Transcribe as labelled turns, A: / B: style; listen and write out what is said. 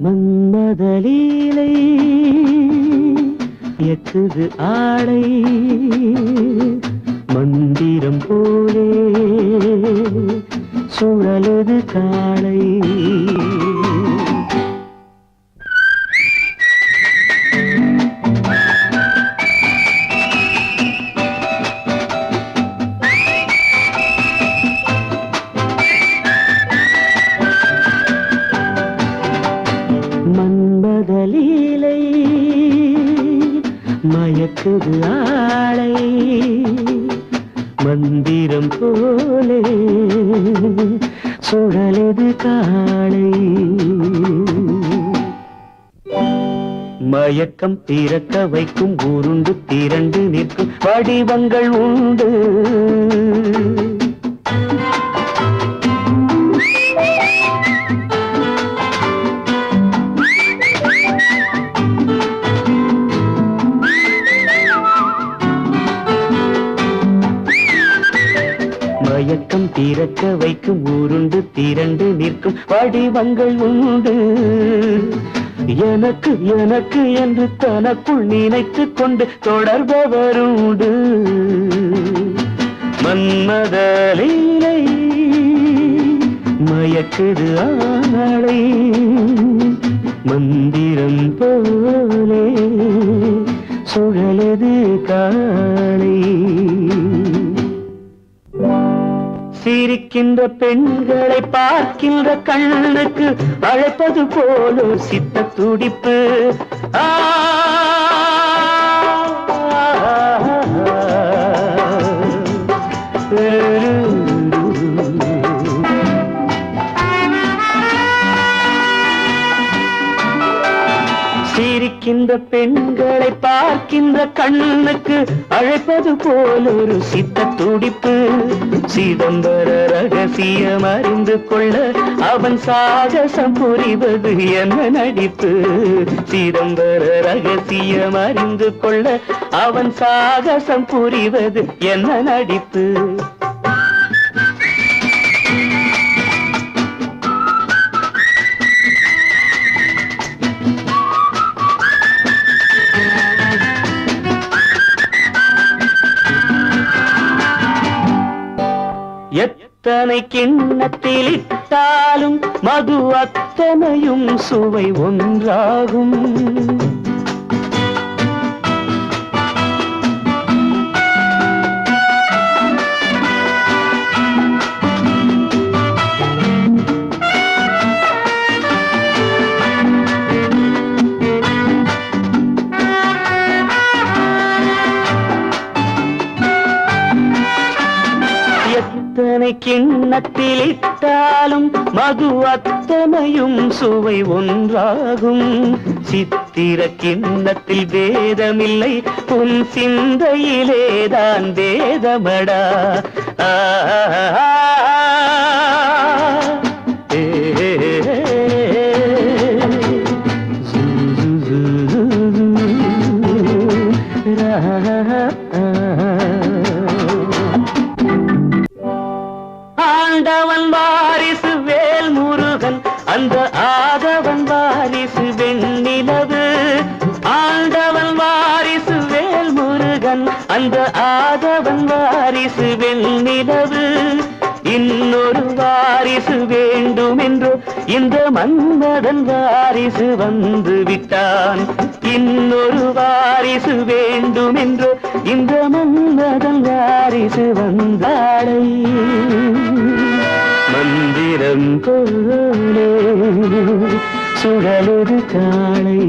A: மன்மதலீலை எக்குது ஆடை மந்திரம் போலே சுழலுது காளை. மன்மதலீலை மயக்குது ஆளை மந்திரம் போலே சுழலுது காளை. மயக்கம் பிறக்க வைக்கும் உருண்டு திரண்டு நிற்கும் வடிவங்கள் உண்டு. மயக்கம் திறக்க வைக்கும் உருண்டு திரண்டு நிற்கும் வடிவங்கள் உண்டு. எனக்கு எனக்கு என்று தனக்குள் நினைத்துக் கொண்டு தொடர்பவருண்டு. மன்மதலீலை மயக்குது ஆளை மந்திரம் போலே சுழலுது காளை. சிரிக்கின்ற பெண்களை பார்க்கின்ற கண்ணுக்கு அழைப்பது போல சித்த துடிப்பு. சிரிக்கின்ற பெண்களை பார்க்கின்ற கண்ணுக்கு அழைப்பது போல ஒரு சித்த துடிப்பு. சிதம்பர ரகசியம் அறிந்து கொள்ள அவன் சாகசம் புரிவது என்ன நடிப்பு. சிதம்பர ரகசியம் அறிந்து கொள்ள அவன் சாகசம் புரிவது என்ன நடிப்பு. எத்தனை கிண்ணத்தில் இட்டாலும் மது அத்தனையும் சுவை ஒன்றாகும். எத்தனை கிண்ணத்தில் இட்டாலும் மது அத்தனையும் சுவை ஒன்றாகும். சித்திர கிண்ணத்தில் வேதமில்லை உன் சிந்தையிலேதான் வேதமடா. ஆண்டவன் வாரிசு வேல் முருகன் அந்த ஆதவன் வாரிசு வெண்ணிலவு. ஆண்டவன் வாரிசு வேல் முருகன் அந்த ஆதவன் வாரிசு வெண்ணிலவு. இன்னொரு வாரிசு வேண்டுமென்றோ இந்த மன்மதன் வாரிசு வந்து விட்டான். இன்னொரு வாரிசு வேண்டுமென்றோ இந்த மன்மதன் வாரிசு வந்தாளை மந்திரம் போலே சுழலுது காளை.